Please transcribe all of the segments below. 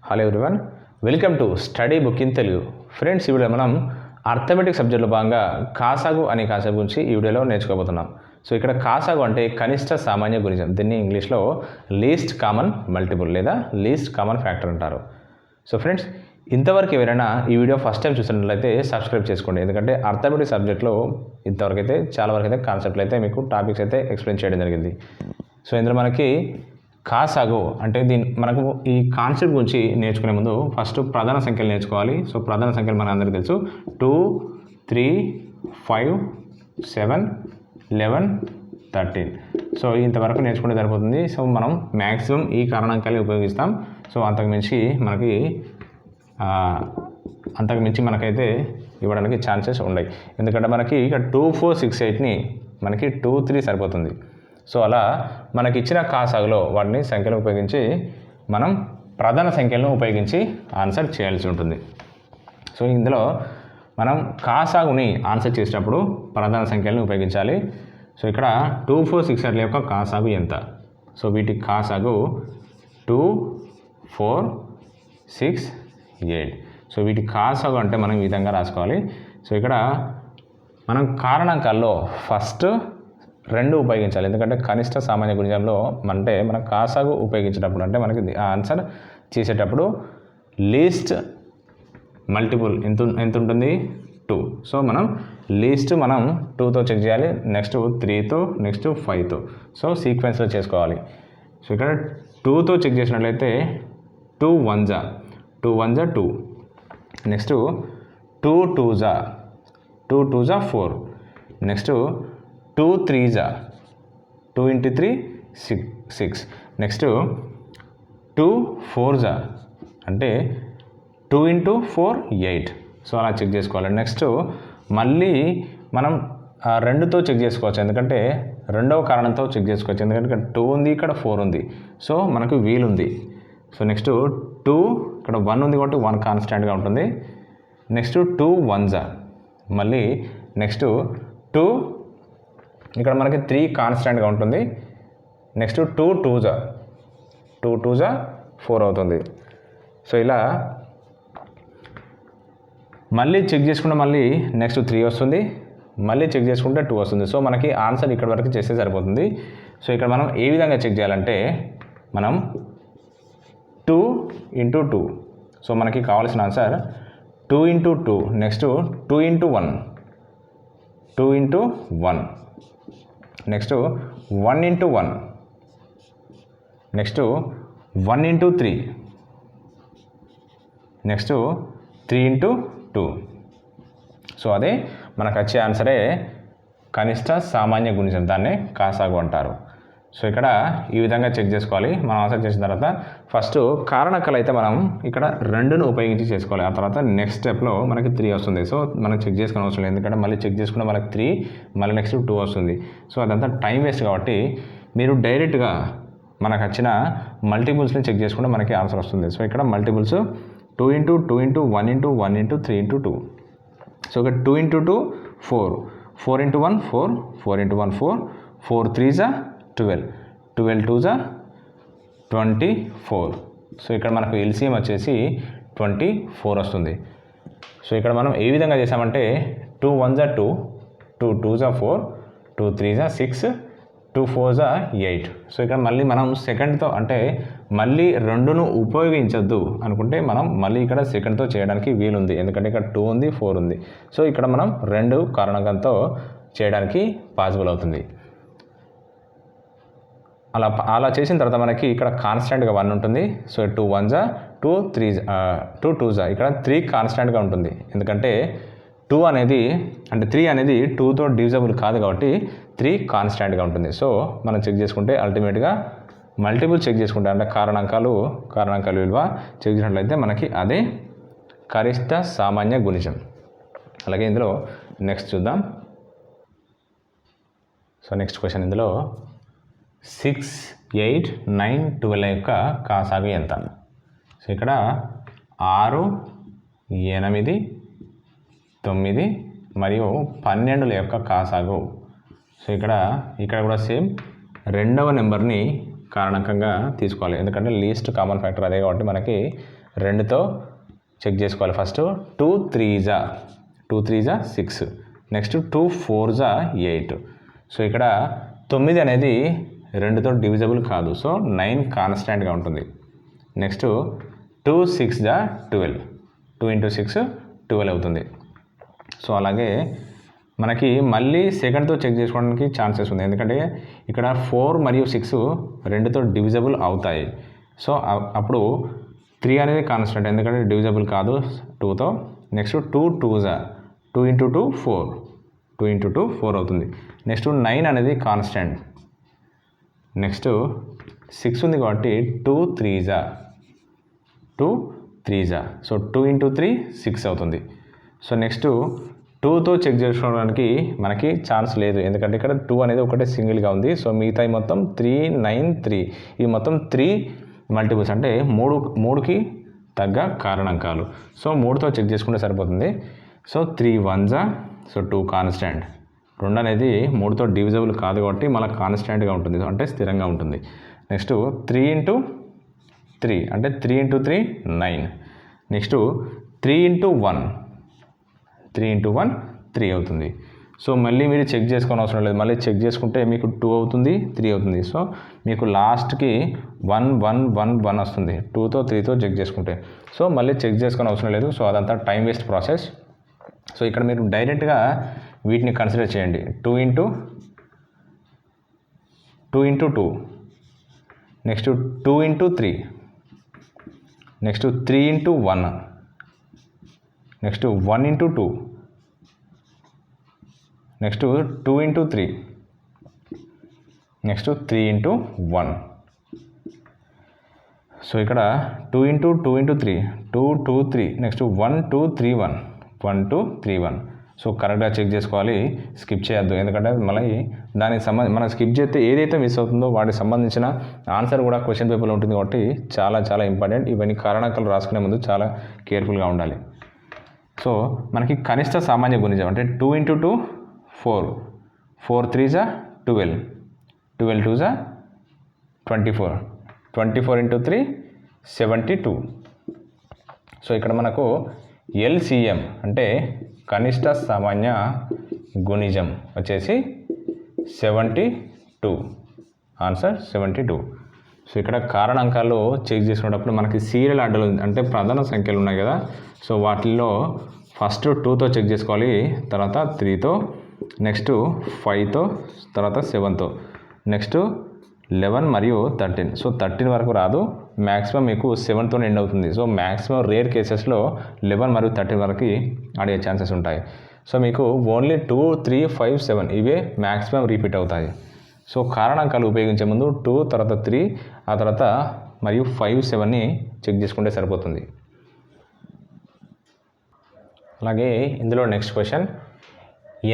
Hello everyone, welcome to study book in Telugu. Friends, ఈ video మనం arithmetic సబ్జెక్టులో భాగంగా కాసాగు అనే కాన్సెప్ట్ గురించి ఈ వీడియోలో నేర్చుకోబోతున్నాం. సో ఇక్కడ కాసాగు అంటే కనిష్ట సామాన్య గుణిజం. దీన్ని ఇంగ్లీష్లో లీస్ట్ కామన్ మల్టిపుల్ లేదా లీస్ట్ కామన్ ఫ్యాక్టర్ అంటారు. సో ఫ్రెండ్స్, ఇంతవరకు ఎవరైనా ఈ వీడియో ఫస్ట్ టైం చూసినట్లయితే సబ్స్క్రైబ్ చేసుకోండి. ఎందుకంటే అర్థమెటిక్ సబ్జెక్ట్లో ఇంతవరకు అయితే చాలా వరకు అయితే కాన్సెప్ట్లు అయితే మీకు టాపిక్స్ అయితే ఎక్స్ప్లెయిన్ చేయడం జరిగింది. సో ఇందులో మనకి కాసాగు అంటే మనకు ఈ కాన్సెప్ట్ గురించి నేర్చుకునే ముందు ఫస్ట్ ప్రధాన సంఖ్యలు నేర్చుకోవాలి. సో ప్రధాన సంఖ్యలు మన అందరికీ తెలుసు 2, 3, 5, 7, 11, 13. సో ఇంతవరకు నేర్చుకుంటే సరిపోతుంది. సో మనం మ్యాక్సిమం ఈ కారణాంకాలే ఉపయోగిస్తాం. సో అంతకుమించి మనకైతే ఇవ్వడానికి ఛాన్సెస్ ఉన్నాయి. ఎందుకంటే మనకి ఇక 2, 4, 6, 8ని మనకి 2, 3 సరిపోతుంది. సో అలా మనకి ఇచ్చిన కాసాగులో వాటిని సంఖ్యలు ఉపయోగించి మనం ప్రధాన సంఖ్యలను ఉపయోగించి ఆన్సర్ చేయాల్సి ఉంటుంది. సో ఇందులో మనం కాసాగుని ఆన్సర్ చేసేటప్పుడు ప్రధాన సంఖ్యలను ఉపయోగించాలి. సో ఇక్కడ 2, 4, 6, 8 యొక్క కాసాగు ఎంత? సో వీటి కాసాగు 2, 4, 6, 8. సో వీటి కాసాగు అంటే మనం ఈ విధంగా రాసుకోవాలి. సో ఇక్కడ మనం కారణాంకాల్లో ఫస్ట్ 2 ఉపయోగించాలి. ఎందుకంటే కనిష్ట సామాన్య గుణిజంలో అంటే మనం కాసాగు ఉపయోగించేటప్పుడు అంటే మనకి ఆన్సర్ చేసేటప్పుడు లీస్ట్ మల్టిపుల్ ఎంత ఉంటుంది? 2. సో మనం లీస్ట్ మనం 2తో చెక్ చేయాలి, నెక్స్ట్ 3తో, నెక్స్ట్ 5తో. సో సీక్వెన్స్లో చేసుకోవాలి. సో ఇక్కడ 2తో చెక్ చేసినట్లయితే 2 1 జా 2, నెక్స్ట్ 2 2 జా 4, నెక్స్ట్ 2 3 జా 2 × 3 6, నెక్స్ట్ 2 4 జా అంటే 2 × 4 8. సో అలా చెక్ చేసుకోవాలి. నెక్స్ట్ మళ్ళీ మనం 2తో చెక్ చేసుకోవచ్చు, ఎందుకంటే రెండవ కారణంతో చెక్ చేసుకోవచ్చు. ఎందుకంటే ఇక్కడ 2 ఉంది, ఇక్కడ 4 ఉంది. సో మనకు వీలుంది. సో నెక్స్ట్ 2 ఇక్కడ 1 ఉంది కాబట్టి 1 కాన్స్టాంట్గా ఉంటుంది. నెక్స్ట్ 2 1 జా, మళ్ళీ నెక్స్ట్ 2 ఇక్కడ మనకి 3 కాన్స్టాంట్గా ఉంటుంది. నెక్స్ట్ 2 2 జా 4 అవుతుంది. సో ఇలా మళ్ళీ చెక్ చేసుకుంటే మళ్ళీ నెక్స్ట్ 3 వస్తుంది, మళ్ళీ చెక్ చేసుకుంటే 2 వస్తుంది. సో మనకి ఆన్సర్ ఇక్కడ వరకు చేస్తే సరిపోతుంది. సో ఇక్కడ మనం ఏ విధంగా చెక్ చేయాలంటే మనం 2 × 2. సో మనకి కావాల్సిన answer 2 × 2, next 2 × 1, 2 × 1, next 1 × 1, next 1 × 3, next 3 × 2. So అదే మనకు వచ్చే ఆన్సరే కనిష్ట సామాన్య గుణిజం, దాన్నే కాసాగు అంటారు. సో ఇక్కడ ఈ విధంగా చెక్ చేసుకోవాలి. మనం ఆన్సర్ చేసిన తర్వాత ఫస్ట్ కారణాంకాలు అయితే మనం ఇక్కడ 2ను ఉపయోగించి చేసుకోవాలి. ఆ తర్వాత నెక్స్ట్ స్టెప్లో మనకి 3 వస్తుంది. సో మనం చెక్ చేసుకునే అవసరం లేదు, ఎందుకంటే మళ్ళీ చెక్ చేసుకుంటే మనకి 3, మళ్ళీ నెక్స్ట్ 2 వస్తుంది. సో అదంతా టైం వేస్ట్ కాబట్టి మీరు డైరెక్ట్గా మనకు వచ్చిన మల్టిపుల్స్ని చెక్ చేసుకుంటే మనకి ఆన్సర్ వస్తుంది. సో ఇక్కడ మల్టిపుల్స్ 2 × 2 × 1 × 1 × 3 × 2. సో ఇక్కడ 2 × 2 4, 4 × 1 4, 4 × 1 4, 4 3 జా 12, 12 2 జా 24. సో ఇక్కడ మనకు ఎల్సిఎం వచ్చేసి 24 వస్తుంది. సో ఇక్కడ మనం ఏ విధంగా చేసామంటే 2 1 జా 2, 2 2 జా 4, 2 3 జా 6, 2 4 జా 8. సో ఇక్కడ మళ్ళీ మనం సెకండ్తో అంటే మళ్ళీ 2ను ఉపయోగించద్దు అనుకుంటే మనం మళ్ళీ ఇక్కడ సెకండ్తో చేయడానికి వీలుంది, ఎందుకంటే ఇక్కడ 2 ఉంది, 4 ఉంది. సో ఇక్కడ మనం 2 కారణాంకంతో చేయడానికి పాసిబుల్ అవుతుంది. అలా చేసిన తర్వాత మనకి ఇక్కడ కాన్స్టాంట్గా 1 ఉంటుంది. సో 2 1 జా 2, 2 2 జా ఇక్కడ 3 కాన్స్టాంట్గా ఉంటుంది, ఎందుకంటే 3 అనేది 2తో డివిజబుల్ కాదు కాబట్టి 3 కాన్స్టాంట్గా ఉంటుంది. సో మనం చెక్ చేసుకుంటే అల్టిమేట్గా మల్టిపుల్ చెక్ చేసుకుంటే అంటే కారణాంకాలు విలువ చెక్ చేసినట్లయితే మనకి అదే కనిష్ట సామాన్య గుణిజం. అలాగే ఇందులో నెక్స్ట్ చూద్దాం. సో నెక్స్ట్ క్వశ్చన్, ఇందులో 6 8 9 12 యొక్క కాసాగు ఎంత? సో ఇక్కడ 6 8 9 మరియు 12 యొక్క కాసాగు. సో ఇక్కడ కూడా సేమ్ రెండవ నెంబర్ని కారణాంకంగా తీసుకోవాలి, ఎందుకంటే లీస్ట్ కామన్ ఫ్యాక్టర్ అదే కాబట్టి మనకి 2తో చెక్ చేసుకోవాలి. ఫస్ట్ 2 3 జా 6, నెక్స్ట్ 2 4 జా 8. సో ఇక్కడ 9 అనేది 2తో డివిజబుల్ కాదు, సో 9 కాన్స్టాంట్గా ఉంటుంది. నెక్స్ట్ 2 6 జా 12, 2 × 6 12 అవుతుంది. సో అలాగే మనకి మళ్ళీ సెకండ్తో చెక్ చేసుకోవడానికి ఛాన్సెస్ ఉంది, ఎందుకంటే ఇక్కడ 4 మరియు 6 2తో డివిజబుల్ అవుతాయి. సో అప్పుడు 3 అనేది కాన్స్టెంట్, ఎందుకంటే డివిజబుల్ కాదు 2తో. నెక్స్ట్ 2 2 జా 2 × 2 4, 2 × 2 4 అవుతుంది. నెక్స్ట్ 9 అనేది కాన్స్టెంట్. నెక్స్ట్ 6 ఉంది కాబట్టి 2 3 జా 2 3 జా, సో 2 × 3 6 అవుతుంది. సో నెక్స్ట్ 2తో చెక్ చేసుకోవడానికి మనకి ఛాన్స్ లేదు, ఎందుకంటే ఇక్కడ 2 అనేది ఒకటే సింగిల్గా ఉంది. సో మిగతా మొత్తం 3 9 3, ఇవి మొత్తం 3 మల్టిపుల్స్, అంటే 3కి తగ్గ కారణాంకాలు. సో 3తో చెక్ చేసుకుంటే సరిపోతుంది. సో 3 1 జా, సో 2 కాన్స్టాంట్. 2 అనేది 3తో డివిజబుల్ కాదు కాబట్టి మళ్ళీ కాన్స్టాంట్గా ఉంటుంది, అంటే స్థిరంగా ఉంటుంది. నెక్స్ట్ 3 × 3 అంటే 3 × 3 9. నెక్స్ట్ 3 × 1 3 × 1 3 అవుతుంది. సో మళ్ళీ మీరు చెక్ చేసుకోని అవసరం లేదు, మళ్ళీ చెక్ చేసుకుంటే మీకు 2 అవుతుంది 3 అవుతుంది. సో మీకు లాస్ట్కి 1 1 1 1 వస్తుంది 2తో 3తో చెక్ చేసుకుంటే. సో మళ్ళీ చెక్ చేసుకొని అవసరం లేదు, సో అదంతా టైం వేస్ట్ ప్రాసెస్. సో ఇక్కడ మీరు డైరెక్ట్గా వీటిని కన్సిడర్ చేయండి. 2 × 2, next 2 × 3, next 3 × 1, next 1 × 2, next 2 × 3, next 3 × 1. So ఇక్కడ 2 × 2 × 3 2 2 3, నెక్స్ట్ 1 2 3 1 1 2 3 1. సో కరెక్ట్గా చెక్ చేసుకోవాలి, స్కిప్ చేయొద్దు, ఎందుకంటే మళ్ళీ దానికి మనం స్కిప్ చేస్తే ఏదైతే మిస్ అవుతుందో వాటికి సంబంధించిన ఆన్సర్ కూడా క్వశ్చన్ పేపర్లో ఉంటుంది కాబట్టి చాలా చాలా ఇంపార్టెంట్. ఇవన్నీ కారణాంకాలు రాసుకునే ముందు చాలా కేర్ఫుల్గా ఉండాలి. సో మనకి కనిష్ట సామాన్య గుణిజం అంటే 2 × 2 4, 4 3 జా 12, 12 2 జా 24, 24 × 3 72. సో ఇక్కడ మనకు LCM అంటే కనిష్ట సామాన్య గుణిజం వచ్చేసి 72, ఆన్సర్ 72. సో ఇక్కడ కారణాంకాలు చెక్ చేసుకునేటప్పుడు మనకి సీరియల్ ఆర్డర్లు అంటే ప్రధాన సంఖ్యలు ఉన్నాయి కదా, సో వాటిల్లో ఫస్ట్ 2తో చెక్ చేసుకోవాలి, తర్వాత 3తో, నెక్స్ట్ 5తో, తర్వాత 7తో, నెక్స్ట్ 11 మరియు 13. సో 13 వరకు రాదు, మ్యాక్సిమం మీకు 7తో ఎండ్ అవుతుంది. సో మ్యాక్సిమం రేర్ కేసెస్లో 11 మరియు 13 వరకు అడిగే ఛాన్సెస్ ఉంటాయి. సో మీకు ఓన్లీ 2 3 5 7 ఇవే మ్యాక్సిమం రిపీట్ అవుతాయి. సో కారణాంకాలు ఉపయోగించే ముందు 2 తర్వాత 3 ఆ తర్వాత మరియు 5 7ని చెక్ చేసుకుంటే సరిపోతుంది. అలాగే ఇందులో నెక్స్ట్ క్వశ్చన్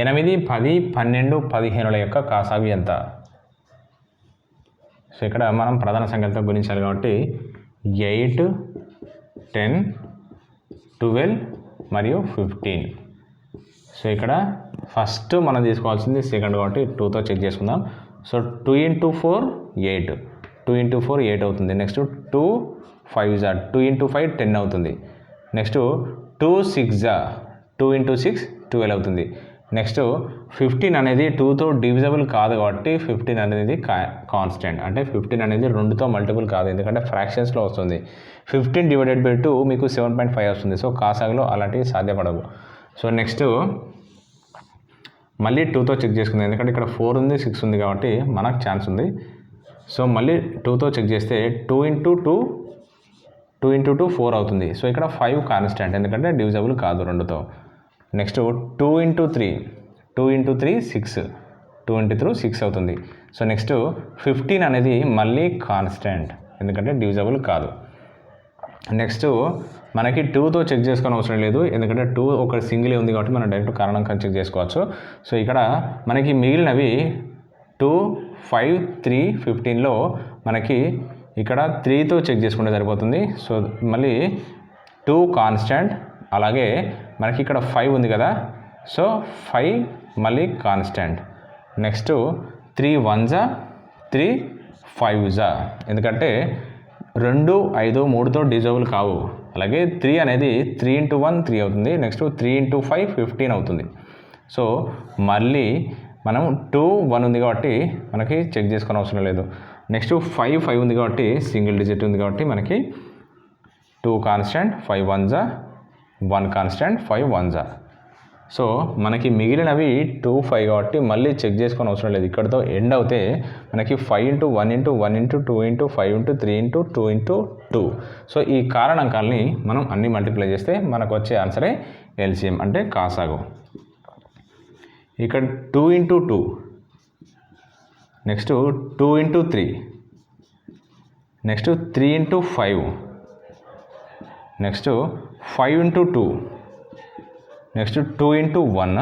8 10 12 15ల యొక్క కాసాగు ఎంత? సో ఇక్కడ మనం ప్రధాన సంఖ్యలతో గుణించాలి కాబట్టి 8 10 12 మరియు 15. సో ఇక్కడ ఫస్ట్ మనం తీసుకోవాల్సింది సెకండ్ కాబట్టి 2తో చెక్ చేసుకుందాం. సో 2 × 4 8, 2 × 4 8 అవుతుంది. నెక్స్ట్ 2 5 జా 2 × 5 10 అవుతుంది. నెక్స్ట్ 2 6 జా 2 × 6 12 అవుతుంది. నెక్స్ట్ 15 అనేది 2తో డివిజబుల్ కాదు కాబట్టి 15 అనేది కాన్స్టెంట్, అంటే 15 అనేది 2తో మల్టిపుల్ కాదు, ఎందుకంటే ఫ్రాక్షన్స్లో వస్తుంది. 15 / 2 మీకు 7.5 వస్తుంది. సో కాసాగులో అలాంటివి సాధ్యపడవు. సో నెక్స్ట్ మళ్ళీ 2తో చెక్ చేసుకుందాం, ఎందుకంటే ఇక్కడ 4 ఉంది 6 ఉంది కాబట్టి మనకు ఛాన్స్ ఉంది. సో మళ్ళీ 2తో చెక్ చేస్తే 2 × 2 4 అవుతుంది. సో ఇక్కడ 5 కాన్స్టెంట్, ఎందుకంటే డివిజబుల్ కాదు 2తో. నెక్స్ట్ 2 × 3 2 × 3 6, 2 × 3 6 అవుతుంది. సో నెక్స్ట్ 15 అనేది మళ్ళీ కాన్స్టెంట్, ఎందుకంటే డివిజబుల్ కాదు. నెక్స్ట్ మనకి 2తో చెక్ చేసుకొని అవసరం లేదు, ఎందుకంటే 2 ఒక సింగిల్ ఉంది కాబట్టి మనం డైరెక్ట్ కారణాంకాలు చెక్ చేసుకోవచ్చు. సో ఇక్కడ మనకి మిగిలినవి 2 5 3 15లో మనకి ఇక్కడ 3తో చెక్ చేసుకుంటే సరిపోతుంది. సో మళ్ళీ 2 కాన్స్టెంట్, అలాగే మనకి ఇక్కడ 5 ఉంది కదా, సో 5 మళ్ళీ కాన్స్టెంట్. నెక్స్ట్ 3 1 జా 3 5 జా, ఎందుకంటే 2 5 3తో డివిజబుల్ కావు, అలాగే 3 అనేది 3 × 1 3 అవుతుంది. నెక్స్ట్ 3 × 5 15 అవుతుంది. సో మళ్ళీ మనం 2 1 ఉంది కాబట్టి మనకి చెక్ చేసుకునే అవసరం లేదు. నెక్స్ట్ 5 ఉంది కాబట్టి సింగిల్ డిజిట్ ఉంది కాబట్టి మనకి 2 కాన్స్టెంట్ 5 1 1 కాన్స్టెంట్ 5 1. సో మనకి మిగిలినవి 2 5 కాబట్టి మళ్ళీ చెక్ చేసుకొని అవసరం లేదు. ఇక్కడితో ఎండ్ అవుతే మనకి 5 × 1 × 1 × 2 × 5 × 3 × 2 × 2. సో ఈ కారణాంకాలని మనం అన్ని మల్టిప్లై చేస్తే మనకు వచ్చే ఆన్సరే ఎల్సిఎం అంటే కాసాగు. ఇక్కడ 2 × 2, next 2 × 3, next 3 × 5, next 5 × 2, next 2 × 1,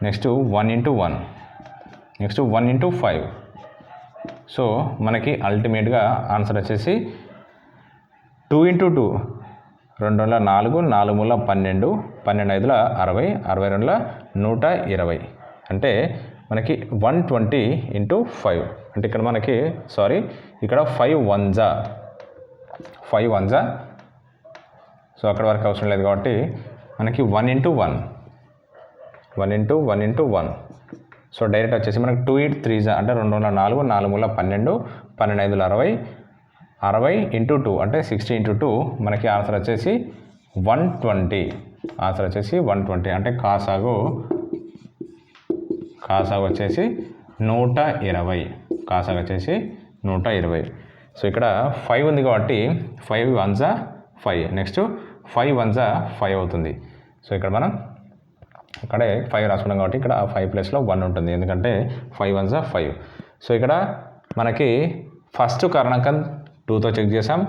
next 1 × 1, next 1 × 5. So మనకి అల్టిమేట్గా ఆన్సర్ వచ్చేసి 2 × 2 2 × 4 4 × 12 12 × 5 60 62 120 అంటే మనకి 120 × 5 అంటే ఇక్కడ మనకి ఇక్కడ 5 1 5 1. సో అక్కడ వరకు అవసరం లేదు కాబట్టి మనకి 1 × 1 1 × 1 × 1. సో డైరెక్ట్ వచ్చేసి మనకి 2 × 3 అంటే 2 × 4 4 × 12 12 × 60 60 × 2 అంటే 60 × 2 మనకి ఆన్సర్ వచ్చేసి 120. ఆన్సర్ వచ్చేసి 120 అంటే కాసాగు వచ్చేసి 120. కాసాగు వచ్చేసి 120. సో ఇక్కడ 5 ఉంది కాబట్టి 5 1 5 నెక్స్ట్ 5 1 5 అవుతుంది. సో ఇక్కడ మనం ఇక్కడే 5 రాసుకున్నాం కాబట్టి ఇక్కడ 5 ప్లేస్లో 1 ఉంటుంది ఎందుకంటే 5 1 5. సో ఇక్కడ మనకి ఫస్ట్ కారణాంకం 2తో చెక్ చేసాం.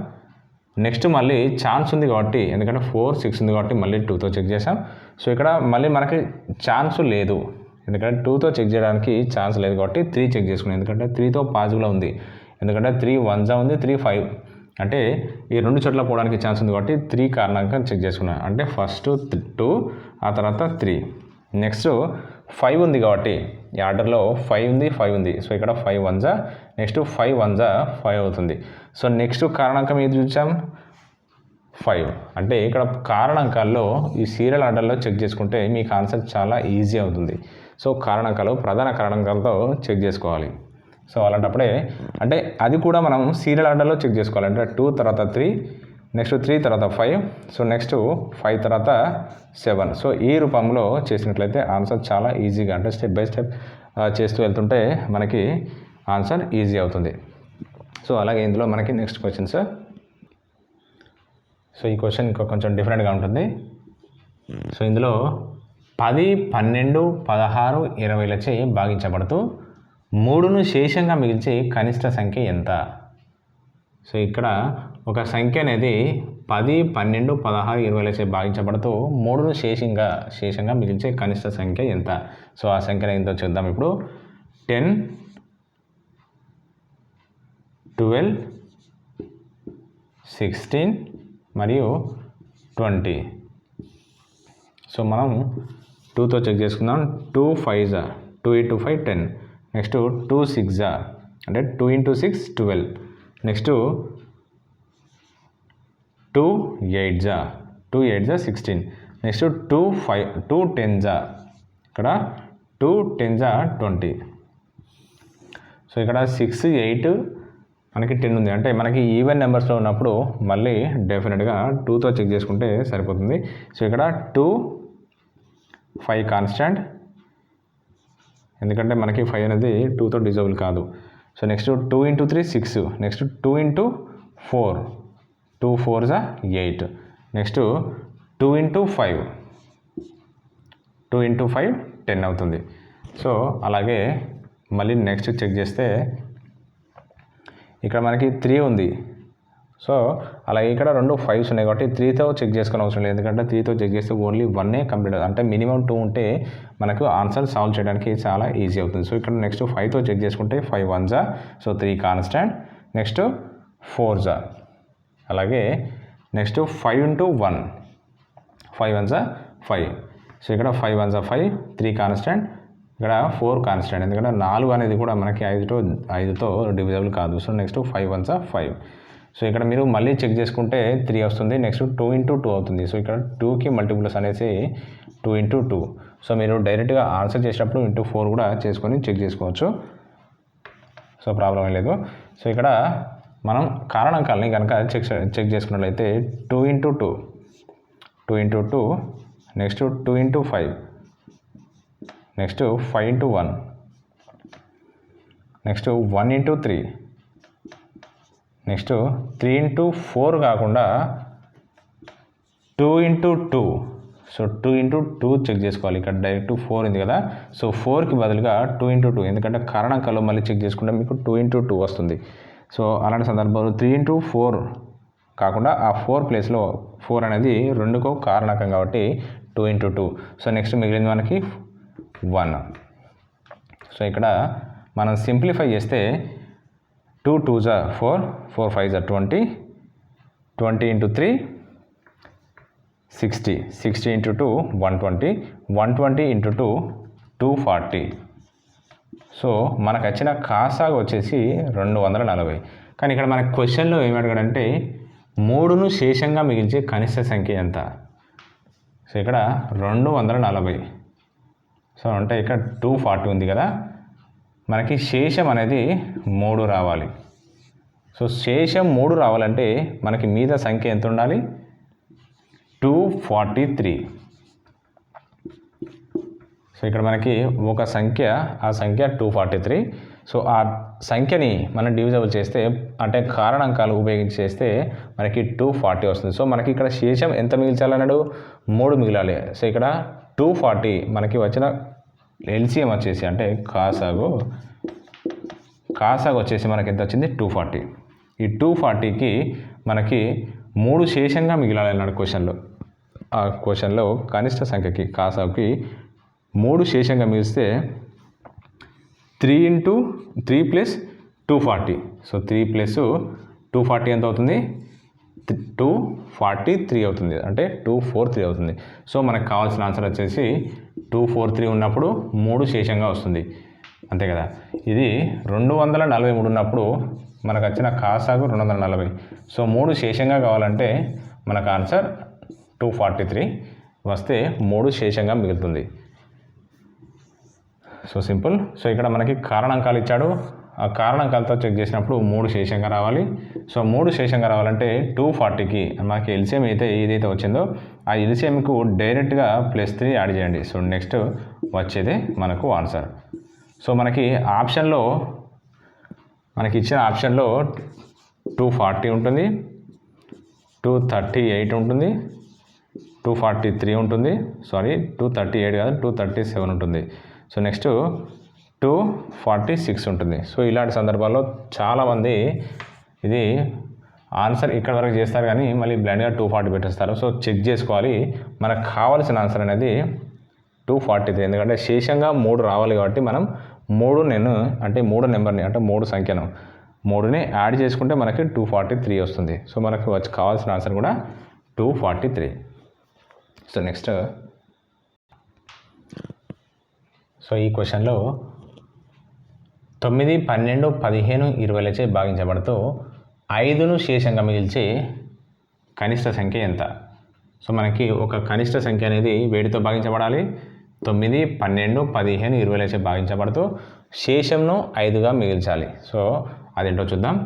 నెక్స్ట్ మళ్ళీ ఛాన్స్ ఉంది కాబట్టి ఎందుకంటే 4 6 ఉంది కాబట్టి మళ్ళీ 2తో చెక్ చేసాం. సో ఇక్కడ మళ్ళీ మనకి ఛాన్స్ లేదు ఎందుకంటే 2తో చెక్ చేయడానికి ఛాన్స్ లేదు కాబట్టి 3 చెక్ చేసుకున్నాం ఎందుకంటే 3తో పాజిబుల్ ఉంది ఎందుకంటే 3 1 ఉంది 3 5 అంటే ఈ 2 చోట్ల పోవడానికి ఛాన్స్ ఉంది కాబట్టి 3 కారణాంకం చెక్ చేసుకున్నాం అంటే ఫస్ట్ 2 ఆ తర్వాత 3. నెక్స్ట్ 5 ఉంది కాబట్టి ఈ ఆర్డర్లో 5 ఉంది. సో ఇక్కడ 5 1 నెక్స్ట్ 5 1 5 అవుతుంది. సో నెక్స్ట్ కారణాంకం ఏది చూసాం 5 అంటే ఇక్కడ కారణాంకాల్లో ఈ సీరియల్ ఆర్డర్లో చెక్ చేసుకుంటే మీకు ఆన్సర్ చాలా ఈజీ అవుతుంది. సో కారణాంకాలు ప్రధాన కారణాంకాలతో చెక్ చేసుకోవాలి. సో అలాంటప్పుడే అంటే అది కూడా మనం సీరియల్ ఆర్డర్లో చెక్ చేసుకోవాలి అంటే 2 తర్వాత 3 నెక్స్ట్ 3 తర్వాత 5 సో నెక్స్ట్ 5 తర్వాత 7. సో ఈ రూపంలో చేసినట్లయితే ఆన్సర్ చాలా ఈజీగా అంటే స్టెప్ బై స్టెప్ చేస్తూ వెళ్తుంటే మనకి ఆన్సర్ ఈజీ అవుతుంది. సో అలాగే ఇందులో మనకి నెక్స్ట్ క్వశ్చన్స్. సో ఈ క్వశ్చన్ ఇంకా కొంచెం డిఫరెంట్గా ఉంటుంది. సో ఇందులో 10 12 16 20లచే భాగించబడుతూ 3ను శేషంగా మిగిల్చే కనిష్ట సంఖ్య ఎంత? సో ఇక్కడ ఒక సంఖ్య అనేది 10 12 16 20లచే భాగించబడుతూ 3ను శేషంగా మిగిల్చే కనిష్ట సంఖ్య ఎంత? సో ఆ సంఖ్య ఎంతో చూద్దాం ఇప్పుడు. 10 12 16 మరియు 20. సో మనం 2తో చెక్ చేసుకుందాం. 2 5 2 × 5 10 నెక్స్ట్ 2 6 అంటే 2 × 6 12 నెక్స్ట్ 2 8 2 8 16 నెక్స్ట్ 2 10 ఇక్కడ 2 10 20. సో ఇక్కడ 6 8 మనకి 10 ఉంది అంటే మనకి ఈవెన్ నెంబర్స్లో ఉన్నప్పుడు మళ్ళీ డెఫినెట్గా 2తో చెక్ చేసుకుంటే సరిపోతుంది. సో ఇక్కడ 2 5 కాన్స్టాంట్ ఎందుకంటే మనకి 5 అనేది 2తో డిజబుల్ కాదు. సో నెక్స్ట్ 2 × 3 6 నెక్స్ట్ 2 × 4 2 4 8 నెక్స్ట్ 2 × 5 2 × 5 10 అవుతుంది. సో అలాగే మళ్ళీ నెక్స్ట్ చెక్ చేస్తే ఇక్కడ మనకి 3 ఉంది. సో అలాగే ఇక్కడ 2 5s ఉన్నాయి కాబట్టి 3తో చెక్ చేసుకునే అవసరం లేదు ఎందుకంటే 3తో చెక్ చేస్తే ఓన్లీ 1 కంప్లీట్ అవుతుంది అంటే మినిమం 2 ఉంటే మనకు ఆన్సర్ సాల్వ్ చేయడానికి చాలా ఈజీ అవుతుంది. సో ఇక్కడ నెక్స్ట్ 5తో చెక్ చేసుకుంటే 5 1 సో 3 కాన్స్టాంట్ నెక్స్ట్ 4 అలాగే నెక్స్ట్ 5 × 1 5 1 5. సో ఇక్కడ 5 1 5 3 కాన్స్టాంట్ ఇక్కడ 4 కాన్స్టాంట్ ఎందుకంటే 4 అనేది కూడా మనకి 5తో డివిజబుల్ కాదు. సో నెక్స్ట్ 5 1 5 సో ఇక్కడ మీరు మళ్ళీ చెక్ చేసుకుంటే 3 వస్తుంది. నెక్స్ట్ 2 × 2 అవుతుంది. సో ఇక్కడ 2కి మల్టిపుల్స్ అనేసి 2 × 2. సో మీరు డైరెక్ట్గా ఆన్సర్ చేసేటప్పుడు × 4 కూడా చేసుకొని చెక్ చేసుకోవచ్చు. సో ప్రాబ్లం ఏం లేదు. సో ఇక్కడ మనం కారణాంకాలని కనుక చెక్ చేసుకున్నట్లయితే 2 × 2, 2 × 2, నెక్స్ట్ 2 × 5, నెక్స్ట్ 5 × 1, నెక్స్ట్ 1 × 3, నెక్స్ట్ 3 × 4 కాకుండా 2 × 2. సో 2 × 2 చెక్ చేసుకోవాలి. ఇక్కడ డైరెక్ట్ 4 ఉంది కదా, సో 4కి బదులుగా 2 × 2, ఎందుకంటే కారణాంకాలు మళ్ళీ చెక్ చేసుకుంటే మీకు 2 × 2 వస్తుంది. సో అలాంటి సందర్భంలో 3 × 4 కాకుండా ఆ 4 ప్లేస్లో 4 అనేది 2కో కారణాంకం కాబట్టి 2 × 2. సో నెక్స్ట్ మిగిలింది మనకి 1. సో ఇక్కడ మనం సింప్లిఫై చేస్తే 2 × 2 = 4, 4 × 5 = 20, 20 × 3 60, 60 × 2 120, 120 × 2 240. సో మనకు వచ్చిన కాసాగు వచ్చేసి 240. కానీ ఇక్కడ మనకి క్వశ్చన్లో ఏమి అడిగాడంటే 3ను శేషంగా మిగిల్చే కనిష్ట సంఖ్య ఎంత? సో ఇక్కడ 240. సో అంటే ఇక్కడ 240 ఉంది కదా, మనకి శేషం అనేది 3 రావాలి. సో శేషం 3 రావాలంటే మనకి మీద సంఖ్య ఎంత ఉండాలి? 243. సో ఇక్కడ మనకి ఒక సంఖ్య, ఆ సంఖ్య 243. సో ఆ సంఖ్యని మనం డివిజబుల్ చేస్తే అంటే కారణాంకాలు ఉపయోగించి చేస్తే మనకి 240 వస్తుంది. సో మనకి ఇక్కడ శేషం ఎంత మిగిల్చాలన్నాడు? 3 మిగిలాలి. సో ఇక్కడ 240 మనకి వచ్చిన ఎల్సిఎం వచ్చేసి అంటే కాసాగు వచ్చేసి మనకి ఎంత వచ్చింది? 240. ఈ 240కి మనకి 3 శేషంగా మిగిలాలి అన్నాడు క్వశ్చన్లో. ఆ క్వశ్చన్లో కనిష్ట సంఖ్యకి కాసాగుకి 3 శేషంగా మిగిలిస్తే 3 × 3 + 240. సో 3 + 240 ఎంత అవుతుంది? 243 అవుతుంది, అంటే 243 అవుతుంది. సో మనకు కావాల్సిన ఆన్సర్ వచ్చేసి 243 ఉన్నప్పుడు 3 శేషంగా వస్తుంది, అంతే కదా. ఇది 243 ఉన్నప్పుడు మనకు వచ్చిన కాసాగు 240. సో 3 శేషంగా కావాలంటే మనకు ఆన్సర్ 243 వస్తే 3 శేషంగా మిగులుతుంది. So simple. సో ఇక్కడ మనకి కారణాంకాలు ఇచ్చాడు, ఆ కారణాంకాలతో చెక్ చేసినప్పుడు 3 శేషంగా రావాలి. సో 3 శేషంగా రావాలంటే 240కి మనకి ఎల్సిఎం ఏదైతే వచ్చిందో ఆ ఎల్సిఎంకు డైరెక్ట్గా +3 యాడ్ చేయండి. సో నెక్స్ట్ వచ్చేదే మనకు ఆన్సర్. సో మనకి ఆప్షన్లో మనకి ఇచ్చిన ఆప్షన్లో 240 ఉంటుంది, 238 ఉంటుంది, 243 ఉంటుంది, 238 కాదు 237 ఉంటుంది. సో నెక్స్ట్ 246 ఉంటుంది. సో ఇలాంటి సందర్భాల్లో చాలామంది ఇది ఆన్సర్ ఇక్కడ వరకు చేస్తారు కానీ మళ్ళీ బ్లైండ్గా 240 పెట్టేస్తారు. సో చెక్ చేసుకోవాలి, మనకు కావాల్సిన ఆన్సర్ అనేది 243. ఎందుకంటే శేషంగా 3 రావాలి కాబట్టి మనం 3 నెంబర్ని అంటే 3 సంఖ్యను 3ని యాడ్ చేసుకుంటే మనకి 243 వస్తుంది. సో మనకు కావాల్సిన ఆన్సర్ కూడా 243. సో నెక్స్ట్, సో ఈ క్వశ్చన్లో 9, 12, 15, 20లచే భాగించబడుతూ 5ను శేషంగా మిగిల్చే కనిష్ట సంఖ్య ఎంత? సో మనకి ఒక కనిష్ట సంఖ్య అనేది వేడితో భాగించబడాలి. 9, 12, 15, 20లచే భాగించబడుతూ శేషంను 5గా మిగిల్చాలి. సో అదేంటో చూద్దాం.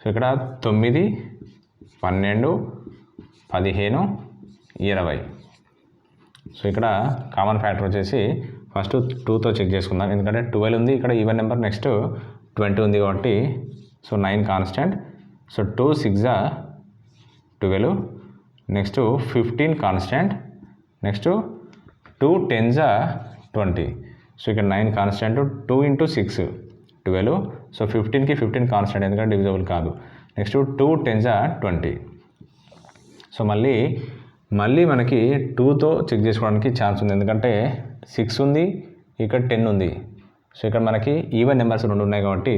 సో ఇక్కడ 9, 12, 15, 20. సో ఇక్కడ కామన్ ఫ్యాక్టర్ వచ్చేసి ఫస్ట్ 2తో చెక్ చేసుకుందాం, ఎందుకంటే 12 ఉంది, ఇక్కడ ఈవెన్ నెంబర్, నెక్స్ట్ 20 ఉంది కాబట్టి. So 9 constant. So 2 × 6 = 12, next 15 constant, next 2 × 10 = 20. So ఇక్కడ 9 కాన్స్టెంట్, 2 × 6 = 12. సో 15కి 15 కాన్స్టెంట్, ఎందుకంటే డివిజబుల్ కాదు. నెక్స్ట్ 2 × 10 = 20. సో మళ్ళీ మనకి 2తో చెక్ చేసుకోవడానికి ఛాన్స్ ఉంది, ఎందుకంటే 6 ఉంది, ఇక్కడ 10 ఉంది. సో ఇక్కడ మనకి ఈవెన్ నెంబర్స్ 2 ఉన్నాయి కాబట్టి.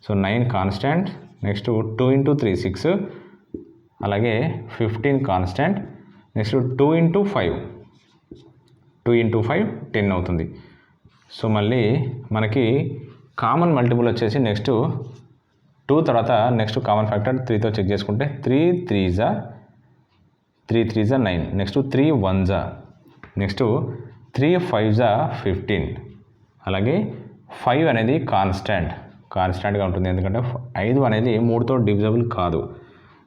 సో 9 కాన్స్టెంట్, నెక్స్ట్ 2 × 3 6, అలాగే 15 కాన్స్టెంట్, నెక్స్ట్ 2 × 5 10 అవుతుంది. సో మళ్ళీ మనకి కామన్ మల్టిపుల్ వచ్చేసి నెక్స్ట్ 2 తర్వాత నెక్స్ట్ కామన్ ఫ్యాక్టర్ 3తో చెక్ చేసుకుంటే 3 3 9, నెక్స్ట్ 3 1 నెక్స్ట్ 3 5 15, అలాగే 5 అనేది కాన్స్టాంట్గా ఉంటుంది, ఎందుకంటే 5 అనేది 3తో డివిజబుల్ కాదు.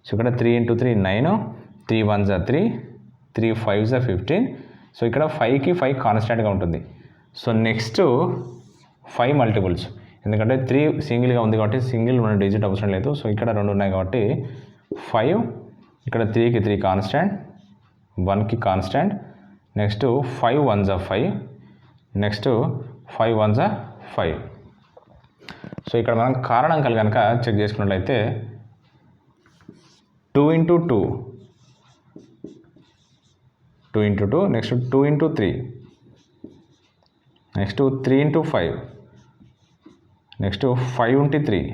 సో ఇక్కడ 3 × 3 9, 3 1 3, 3 5 15. సో ఇక్కడ 5కి 5 కాన్స్టాంట్గా ఉంటుంది. సో నెక్స్ట్ 5 మల్టిపుల్స్, ఎందుకంటే 3 సింగిల్గా ఉంది కాబట్టి సింగిల్ ఉన్న డిజిట్ అవసరం లేదు. సో ఇక్కడ 2 ఉన్నాయి కాబట్టి 5, ఇక్కడ 3కి 3 కాన్స్టాంట్, 1కి కాన్స్టాంట్, నెక్స్ట్ 5 1 5, నెక్స్ట్ 5 1 5. సో ఇక్కడ మనం కారణాంకాలు కనుక చెక్ చేసుకున్నట్లయితే 2 × 2, 2 × 2, next 2 × 3, next 3 × 5, next 5 × 3,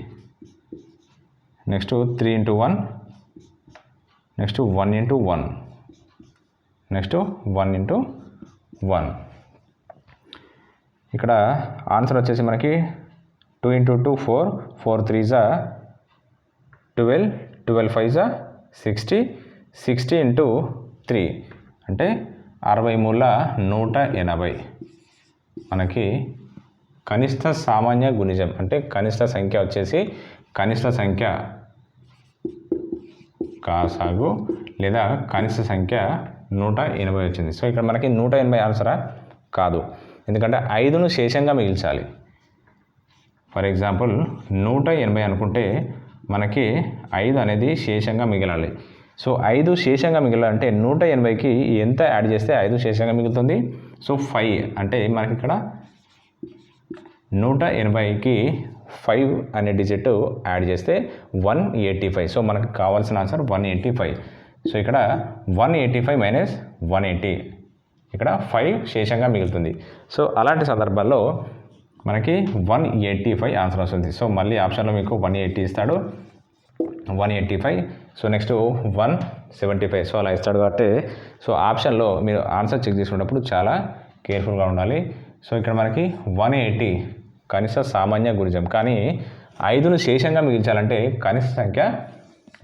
next 3 × 1, next 1 × 1, next 1 × 1. ఇక్కడ ఆన్సర్ వచ్చేసి మనకి 2 × 2 4, 4 3 12, 12 5 60, 60 × 3 అంటే 63/180. మనకి కనిష్ట సామాన్య గుణిజం అంటే కనిష్ట సంఖ్య వచ్చేసి కనిష్ట సంఖ్య కాసాగు లేదా కనిష్ట సంఖ్య 180 వచ్చింది. సో ఇక్కడ మనకి 180 ఆన్సరా కాదు, ఎందుకంటే 5ను శేషంగా మిగిల్చాలి. ఫర్ ఎగ్జాంపుల్ 180 అనుకుంటే మనకి 5 అనేది శేషంగా మిగలాలి. సో 5 శేషంగా మిగలాలంటే 180కి ఎంత యాడ్ చేస్తే 5 శేషంగా మిగులుతుంది? సో 5 అంటే మనకి ఇక్కడ 180కి 5 అనే డిజిట్ యాడ్ చేస్తే 185. సో మనకు కావాల్సిన ఆన్సర్ 185. సో ఇక్కడ 185 - 180, ఇక్కడ 5 శేషంగా మిగులుతుంది. సో అలాంటి సందర్భాల్లో మనకి 185 ఆన్సర్ వస్తుంది. సో మళ్ళీ ఆప్షన్లో మీకు 180 ఇస్తాడు, 185. So next 175. సో అలా ఇస్తాడు కాబట్టి సో ఆప్షన్లో మీరు ఆన్సర్ చెక్ చేసుకున్నప్పుడు చాలా కేర్ఫుల్గా ఉండాలి. సో ఇక్కడ మనకి 180 కనిష్ట సామాన్య గుణిజం, కానీ 5ను శేషంగా మిగిల్చాలంటే కనిష్ట సంఖ్య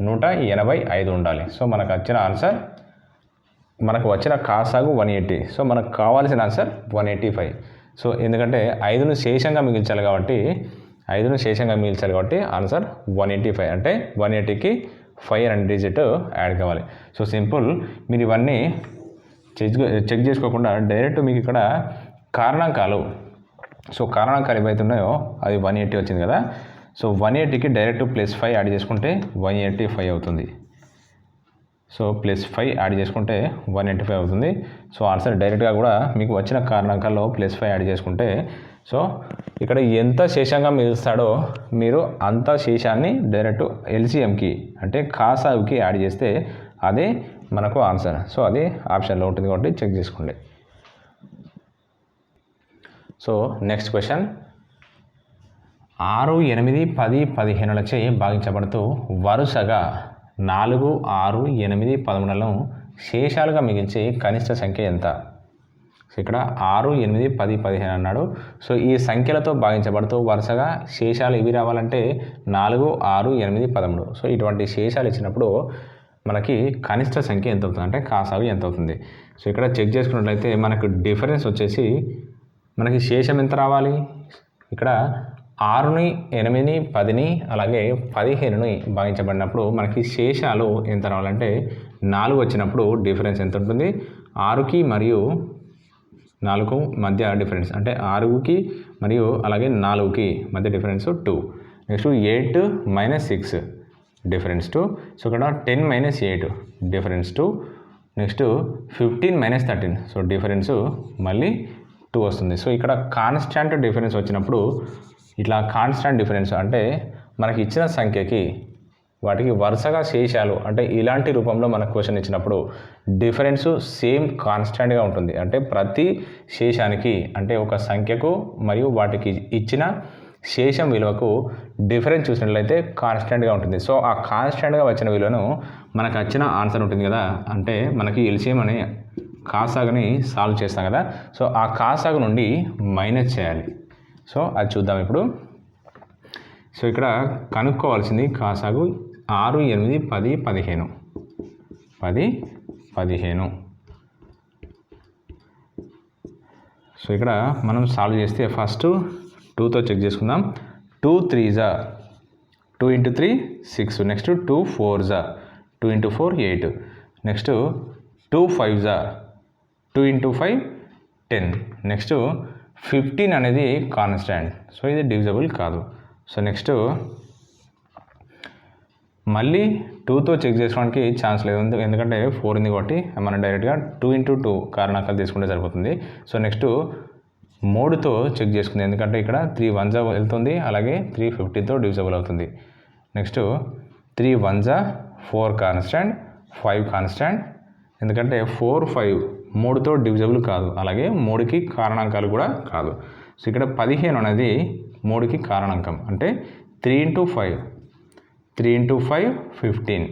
185 ఉండాలి. సో మనకు వచ్చిన ఆన్సర్, మనకు వచ్చిన కాసాగు 180. సో మనకు కావాల్సిన ఆన్సర్ 185. సో ఎందుకంటే 5ను శేషంగా మిగిల్చాలి కాబట్టి ఆన్సర్ 185. అంటే 180కి 5 అనే డిజిట్ యాడ్ కావాలి. So simple. మీరు ఇవన్నీ చెక్ చేసుకోకుండా డైరెక్ట్ మీకు ఇక్కడ కారణాంకాలు, సో కారణాంకాలు ఏవైతే ఉన్నాయో అది 180 వచ్చింది కదా. సో 180కి డైరెక్ట్ +5 యాడ్ చేసుకుంటే 185 అవుతుంది. సో +5 యాడ్ చేసుకుంటే 185 అవుతుంది. సో ఆన్సర్ డైరెక్ట్గా కూడా మీకు వచ్చిన కారణాంకాల్లో +5 యాడ్ చేసుకుంటే, సో ఇక్కడ ఎంత శేషంగా మిగులుస్తాడో మీరు అంత శేషాన్ని డైరెక్ట్ ఎల్సిఎంకి అంటే కాసాగుకి యాడ్ చేస్తే అదే మనకు ఆన్సర్. సో అది ఆప్షన్లో ఉంటుంది కాబట్టి చెక్ చేసుకోండి. సో నెక్స్ట్ క్వశ్చన్, 6 8 10 15లచే భాగించబడుతూ వరుసగా 4 6 8 13లను శేషాలుగా మిగిల్చే కనిష్ట సంఖ్య ఎంత? సో ఇక్కడ 6 8 10 15 అన్నాడు. సో ఈ సంఖ్యలతో భాగించబడుతూ వరుసగా శేషాలు ఇవి రావాలంటే 4 6 8 13. సో ఇటువంటి శేషాలు ఇచ్చినప్పుడు మనకి కనిష్ట సంఖ్య ఎంత అవుతుంది అంటే కాసాగు ఎంత అవుతుంది? సో ఇక్కడ చెక్ చేసుకున్నట్లయితే మనకు డిఫరెన్స్ వచ్చేసి మనకి శేషం ఎంత రావాలి? ఇక్కడ 6ని 8ని 10ని అలాగే 15ని భాగించబడినప్పుడు మనకి శేషాలు ఎంత రావాలంటే 4 వచ్చినప్పుడు డిఫరెన్స్ ఎంత ఉంటుంది? 6కి మరియు 4 మధ్య డిఫరెన్స్ అంటే 6కి మరియు అలాగే 4కి మధ్య డిఫరెన్స్ 2. Next 8 - 6 difference 2. సో ఇక్కడ 10 - 8 డిఫరెన్స్ 2. నెక్స్ట్ 15 - 13 సో డిఫరెన్స్ మళ్ళీ 2 వస్తుంది. సో ఇక్కడ కాన్స్టాంట్ డిఫరెన్స్ వచ్చినప్పుడు ఇట్లా కాన్స్టాంట్ డిఫరెన్స్ అంటే మనకి ఇచ్చిన సంఖ్యకి వాటికి వరుసగా శేషాలు అంటే ఇలాంటి రూపంలో మనకు క్వశ్చన్ ఇచ్చినప్పుడు డిఫరెన్స్ సేమ్ కాన్స్టాంట్గా ఉంటుంది. అంటే ప్రతి శేషానికి అంటే ఒక సంఖ్యకు మరియు వాటికి ఇచ్చిన శేషం విలువకు డిఫరెన్స్ చూసినట్లయితే కాన్స్టాంట్గా ఉంటుంది. సో ఆ కాన్స్టాంట్గా వచ్చిన విలువను మనకు వచ్చిన ఆన్సర్ ఉంటుంది కదా, అంటే మనకి ఎల్సిఎం అనే కాసాగుని సాల్వ్ చేస్తాం కదా. సో ఆ కాసాగు నుండి మైనస్ చేయాలి. సో అది చూద్దాం ఇప్పుడు. సో ఇక్కడ కనుక్కోవాల్సింది కాసాగు 6, 8, 10, 15 10, 15. సో ఇక్కడ మనం సాల్వ్ చేస్తే ఫస్ట్ 2తో చెక్ చేసుకుందాం. 2 3s 2 × 3 6, next 2 4s 2 × 4 8, next 2 5s 2 × 5 10, next 15 అనేది కాన్స్టాంట్, సో ఇది డివిజబుల్ కాదు. సో నెక్స్ట్ మళ్ళీ 2తో చెక్ చేసుకోవడానికి ఛాన్స్ లేదు, ఎందుకంటే 4 ఉంది కాబట్టి మనం డైరెక్ట్గా 2 × 2 కారణాంకాలు తీసుకుంటే సరిపోతుంది. సో నెక్స్ట్ 3తో చెక్ చేసుకుంది, ఎందుకంటే ఇక్కడ 3 1s వెళ్తుంది, అలాగే 3 15తో డివిజబుల్ అవుతుంది. నెక్స్ట్ 3 1s 4 కాన్స్టాంట్, 5 కాన్స్టాంట్, ఎందుకంటే 4 5 3తో డివిజబుల్ కాదు, అలాగే 3కి కారణాంకాలు కూడా కాదు. సో ఇక్కడ 15 అనేది 3కి కారణాంకం, అంటే 3 × 5 3 × 5 15.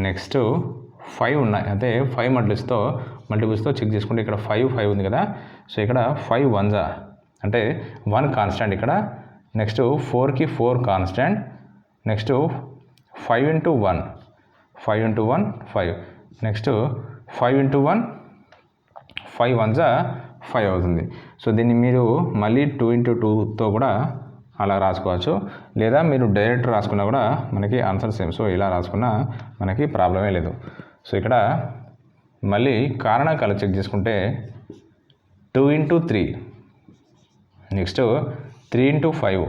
నెక్స్ట్ 5 ఉన్నాయి, అంటే 5 మల్టిపుల్స్తో చెక్ చేసుకుంటే ఇక్కడ 5 5 ఉంది కదా. సో ఇక్కడ 5 1s అంటే 1 కాన్స్టాంట్ ఇక్కడ. నెక్స్ట్ 4కి 4 కాన్స్టాంట్, నెక్స్ట్ 5 × 1 5 × 1 5, నెక్స్ట్ 5 × 1 5 1s 5 అవుతుంది. సో దీన్ని మీరు మళ్ళీ 2 × 2తో కూడా అలా రాసుకోవచ్చు, లేదా మీరు డైరెక్ట్ రాసుకున్నా కూడా మనకి ఆన్సర్ సేమ్. సో ఇలా రాసుకున్నా మనకి ప్రాబ్లమే లేదు. సో ఇక్కడ మళ్ళీ కారణాంకాలు చెక్ చేసుకుంటే 2 × 3, నెక్స్ట్ 3 × 5,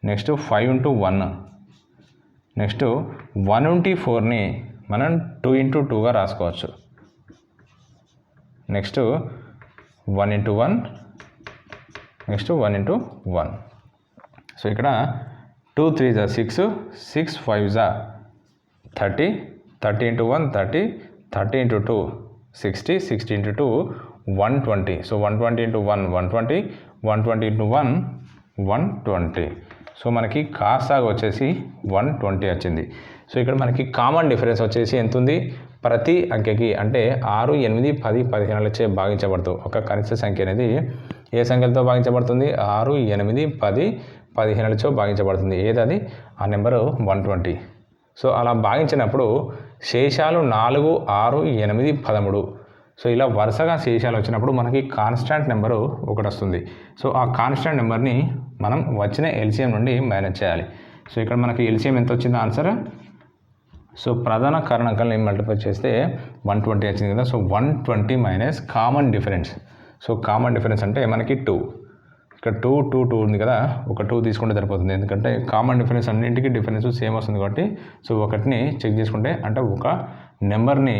నెక్స్ట్ 5 × 1, నెక్స్ట్ 1 × 4ని మనం 2 × 2గా రాసుకోవచ్చు. Next 1 × 1, next 1 × 1. సో ఇక్కడ 2 3s 6, 6 5s 30, 30 × 1 30, 30 × 2 60, 60 × 2 120. సో 120 × 1 120, 120 × 1 120. సో మనకి కాసాగు వచ్చేసి 120 వచ్చింది. సో ఇక్కడ మనకి కామన్ డిఫరెన్స్ వచ్చేసి ఎంత ఉంది, ప్రతి అంకెకి అంటే 6 8 10 15లచే భాగించబడుతూ ఒక కనిష్ట సంఖ్య అనేది ఏ సంఖ్యలతో భాగించబడుతుంది, 6 8 10 15లతో భాగించబడుతుంది. ఏదది, ఆ నెంబరు 120. సో అలా భాగించినప్పుడు శేషాలు 4 6 8 13. సో ఇలా వరుసగా శేషాలు వచ్చినప్పుడు మనకి కాన్స్టాంట్ నెంబరు ఒకటి వస్తుంది. సో ఆ కాన్స్టాంట్ నెంబర్ని మనం వచ్చిన ఎల్సిఎం నుండి మైనస్ చేయాలి. సో ఇక్కడ మనకి ఎల్సిఎం ఎంత వచ్చిందో ఆన్సర్, సో ప్రధాన కారణాంకాలను మల్టిప్లై చేస్తే 120 వచ్చింది కదా. So 120 minus common difference. So common difference అంటే మనకి 2, ఇక్కడ 2 2 2 ఉంది కదా, ఒక 2 తీసుకుంటే సరిపోతుంది, ఎందుకంటే కామన్ డిఫరెన్స్ అన్నింటికి డిఫరెన్స్ సేమ్ వస్తుంది కాబట్టి. సో ఒకటిని చెక్ చేసుకుంటే అంటే ఒక నెంబర్ని,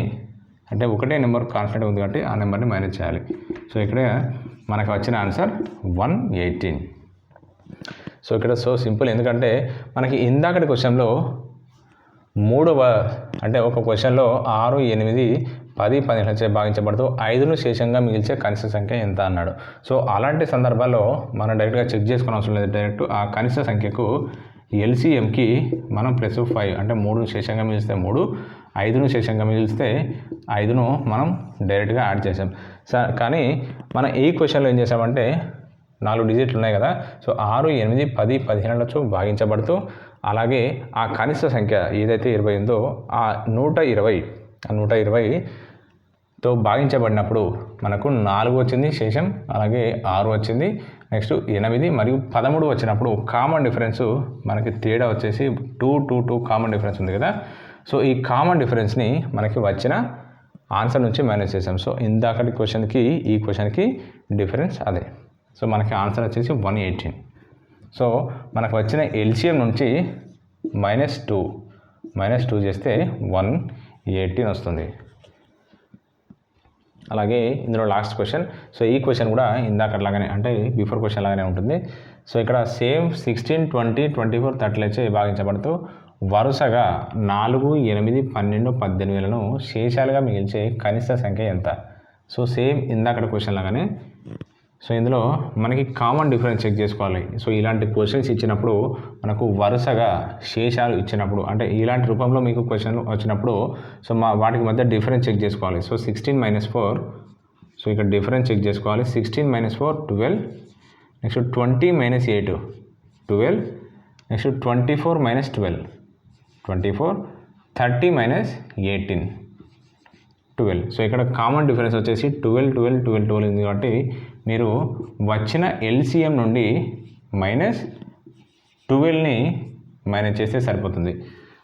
అంటే ఒకటే నెంబర్ కాన్స్టెంట్ ఉంది కాబట్టి ఆ నెంబర్ని మైనస్ చేయాలి. సో ఇక్కడ మనకు వచ్చిన ఆన్సర్ 118. సో ఇక్కడ సో సింపుల్, ఎందుకంటే మనకి ఇందాకటి క్వశ్చన్లో అంటే ఒక క్వశ్చన్లో 6 8 10 15లచే భాగించబడుతూ 5ను శేషంగా మిగిల్చే కనిష్ట సంఖ్య ఎంత అన్నాడు. సో అలాంటి సందర్భాల్లో మనం డైరెక్ట్గా చెక్ చేసుకునే అవసరం లేదు, డైరెక్ట్ ఆ కనిష్ట సంఖ్యకు ఎల్సిఎంకి మనం +5 అంటే 3ను శేషంగా మిగిలిస్తే 3, 5ను శేషంగా మిగిలిస్తే 5ను మనం డైరెక్ట్గా యాడ్ చేసాం. కానీ మనం ఈ క్వశ్చన్లో ఏం చేసామంటే 4 డిజిట్లు ఉన్నాయి కదా. సో 6 8 10 15లతో భాగించబడుతూ అలాగే ఆ కనిష్ట సంఖ్య ఏదైతే 20 ఉందో ఆ 120తో భాగించబడినప్పుడు మనకు 4 వచ్చింది శేషం, అలాగే 6 వచ్చింది, నెక్స్ట్ 8 మరియు 13 వచ్చినప్పుడు కామన్ డిఫరెన్స్ మనకి తేడా వచ్చేసి 2 2 2 కామన్ డిఫరెన్స్ ఉంది కదా. సో ఈ కామన్ డిఫరెన్స్ని మనకి వచ్చిన ఆన్సర్ నుంచి మైనస్ చేసాం. సో ఇందాకటి క్వశ్చన్కి ఈ క్వశ్చన్కి డిఫరెన్స్ అదే. సో మనకి ఆన్సర్ వచ్చేసి 118. సో మనకు వచ్చిన ఎల్సిఎం నుంచి -2 చేస్తే 118 వస్తుంది. అలాగే ఇందులో లాస్ట్ క్వశ్చన్. సో ఈ క్వశ్చన్ కూడా ఇందాకట్లాగానే అంటే బిఫోర్ క్వశ్చన్ లాగానే ఉంటుంది. సో ఇక్కడ సేమ్ 16 20 24 30లచే భాగించబడుతూ వరుసగా 4 8 12 18లను శేషాలుగా మిగిల్చే కనిష్ట సంఖ్య ఎంత. సో సేమ్ ఇందాకటి క్వశ్చన్ లాగానే. సో ఇందులో మనకి కామన్ డిఫరెన్స్ చెక్ చేసుకోవాలి. సో ఇలాంటి క్వశ్చన్స్ ఇచ్చినప్పుడు మనకు వరుసగా శేషాలు ఇచ్చినప్పుడు అంటే ఇలాంటి రూపంలో మీకు క్వశ్చన్ వచ్చినప్పుడు సో వాటికి మధ్య డిఫరెన్స్ చెక్ చేసుకోవాలి. సో 16 - 4, సో ఇక్కడ డిఫరెన్స్ చెక్ చేసుకోవాలి. 16 - 4 12, next 20 - 8 12, next 24 minus 12, 24, 30 minus 18, 12. So ఇక్కడ కామన్ డిఫరెన్స్ వచ్చేసి 12, 12, 12, 12 ఉంది కాబట్టి మీరు వచ్చిన ఎల్సిఎం నుండి మైనస్ 12ని మైనస్ చేస్తే సరిపోతుంది.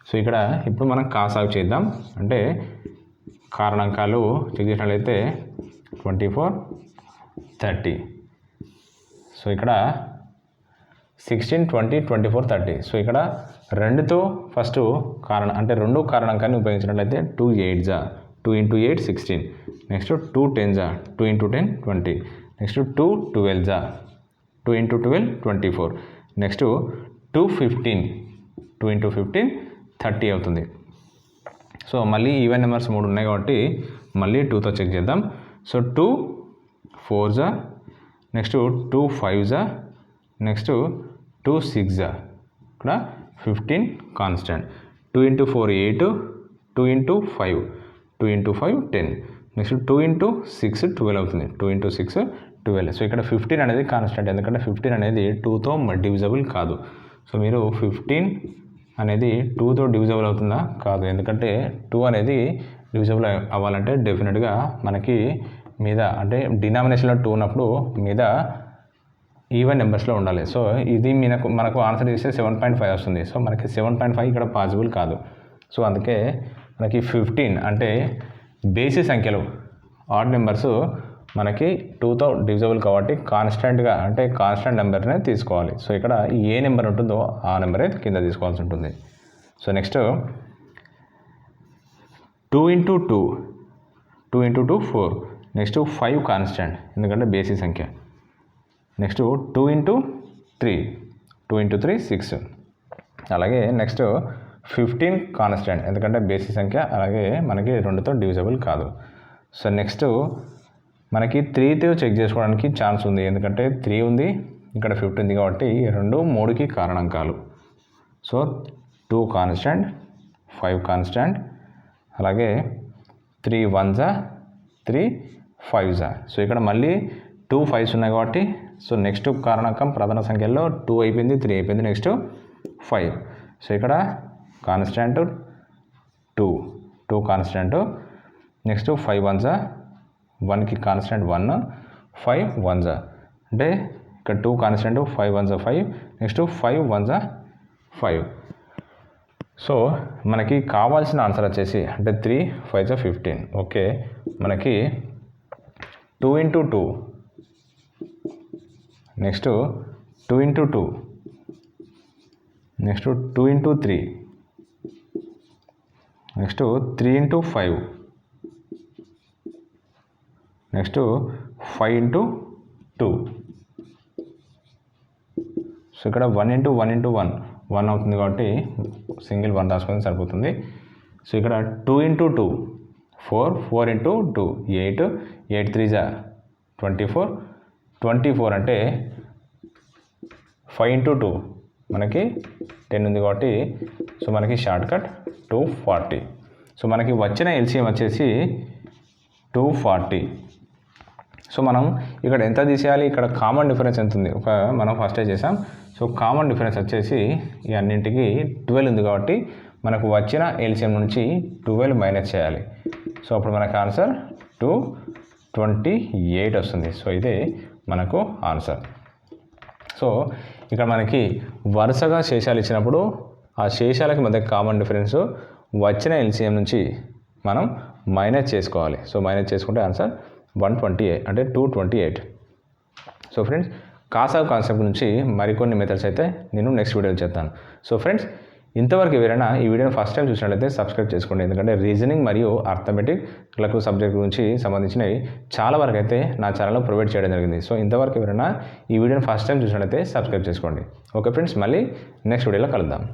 సో ఇక్కడ ఇప్పుడు మనం కాసాగు చేద్దాం. అంటే కారణాంకాలు చెక్ చేసినట్లయితే 24, 30. సో ఇక్కడ 16, 20, 24, 30. సో ఇక్కడ 2తో ఫస్ట్ అంటే 2 కారణాంకాన్ని ఉపయోగించినట్లయితే 2 8 2 into 8 16, next 2 10 2 into 10 20, next 2 12 2 into 12 24, next 2 15 2 into 15 30 అవుతుంది. సో మళ్ళీ ఈవెన్ నెంబర్స్ 3 ఉన్నాయి కాబట్టి మళ్ళీ 2తో చెక్ చేద్దాం. సో 2 4 నెక్స్ట్ 2 5 నెక్స్ట్ 2 6 ఇక్కడ 15 constant, 2 into 4 8, 2 into 5 2 into 5 10, next 2 into 6 12 అవుతుంది, 2 into 6 12. సో ఇక్కడ 15 అనేది కాన్స్టెంట్, ఎందుకంటే 15 అనేది 2తో డివిజబుల్ కాదు. సో మీరు 15 అనేది 2తో డివిజబుల్ అవుతుందా? కాదు, ఎందుకంటే 2 అనేది డివిజబుల్ అవ్వాలంటే డెఫినెట్గా మనకి మీద అంటే డినామినేషన్లో 2 ఉన్నప్పుడు మీద ఈవెన్ నెంబర్స్లో ఉండాలి. సో ఇది మనకు ఆన్సర్ చేస్తే 7.5 వస్తుంది. సో మనకి 7.5 ఇక్కడ పాసిబుల్ కాదు. సో అందుకే మనకి 15 అంటే బేసి సంఖ్యలు ఆడ్ నెంబర్స్ మనకి 2తో డివిజబుల్ కాబట్టి కాన్స్టెంట్గా అంటే కాన్స్టెంట్ నెంబర్నే తీసుకోవాలి. సో ఇక్కడ ఏ నెంబర్ ఉంటుందో ఆ నెంబరే కింద తీసుకోవాల్సి ఉంటుంది. So next 2 into 2 2 into 2 4, next 5 constant ఎందుకంటే బేసి సంఖ్య, నెక్స్ట్ 2 into 3 2 into 3 6, అలాగే నెక్స్ట్ 15 కాన్స్టెంట్ ఎందుకంటే బేసి సంఖ్య, అలాగే మనకి 2తో డివిజబుల్ కాదు. సో నెక్స్ట్ మనకి 3తో చెక్ చేసుకోవడానికి ఛాన్స్ ఉంది, ఎందుకంటే 3 ఉంది ఇక్కడ 15 ఉంది కాబట్టి 2 3కి కారణాంకాలు. సో 2 కాన్స్టెంట్ 5 కాన్స్టెంట్ అలాగే 3 1s 3 5s. సో ఇక్కడ మళ్ళీ 2 5s ఉన్నాయి కాబట్టి సో నెక్స్ట్ కారణాంకం ప్రధాన సంఖ్యల్లో 2 అయిపోయింది, 3 అయిపోయింది, నెక్స్ట్ 5. సో ఇక్కడ కాన్స్టెంట్ 2 కాన్స్టెంట్, నెక్స్ట్ 5 1s 1కి కాన్స్టెంట్ 1 5 1s అంటే ఇక్కడ 2 constant 5 1s 5, next 5 1s 5. So మనకి కావాల్సిన ఆన్సర్ వచ్చేసి అంటే 3 5s 15. ఓకే, మనకి 2 into 2 next 2 into 2 next 2 into 3 next 3 into 5 next 5 into 2. So ఇక్కడ 1 into 1 into 1 అవుతుంది కాబట్టి సింగిల్ 1 రాసుకొని సరిపోతుంది. సో ఇక్కడ 2 into 2 4 4 into 2 8 8 3s 24 24 అంటే 5 into 2 మనకి 10 ఉంది కాబట్టి సో మనకి షార్ట్ కట్ 240. సో మనకి వచ్చిన ఎల్సిఎం వచ్చేసి 240. సో మనం ఇక్కడ ఎంత తీసేయాలి, ఇక్కడ కామన్ డిఫరెన్స్ ఎంత ఉంది మనం ఫస్టే చేసాం. సో కామన్ డిఫరెన్స్ వచ్చేసి ఈ అన్నింటికి 12 ఉంది కాబట్టి మనకు వచ్చిన ఎల్సిఎం నుంచి 12 మైనస్ చేయాలి. సో అప్పుడు మనకు ఆన్సర్ 228 వస్తుంది. సో ఇదే మనకు ఆన్సర్. సో ఇక్కడ మనకి వరుసగా శేషాలు ఇచ్చినప్పుడు ఆ శేషాలకి మధ్య కామన్ డిఫరెన్స్ వచ్చిన ఎల్సిఎం నుంచి మనం మైనస్ చేసుకోవాలి. సో మైనస్ చేసుకుంటే ఆన్సర్ 128 అంటే 228. సో ఫ్రెండ్స్ కాసాగు కాన్సెప్ట్ నుంచి మరికొన్ని మెథడ్స్ అయితే నేను నెక్స్ట్ వీడియోలో చేస్తాను. సో ఫ్రెండ్స్ ఇంతవరకు ఎవరైనా ఈ వీడియోని ఫస్ట్ టైం చూసినట్లయితే సబ్స్క్రైబ్ చేసుకోండి, ఎందుకంటే రీజనింగ్ మరియు అర్థమెటిక్లకు సబ్జెక్ట్ గురించి సంబంధించినవి చాలా వరకు అయితే నా ఛానల్లో ప్రొవైడ్ చేయడం జరిగింది. సో ఇంతవరకు ఎవరైనా ఈ వీడియోని ఫస్ట్ టైం చూసినట్లయితే సబ్స్క్రైబ్ చేసుకోండి. ఓకే ఫ్రెండ్స్, మళ్ళీ నెక్స్ట్ వీడియోలో కలుద్దాం.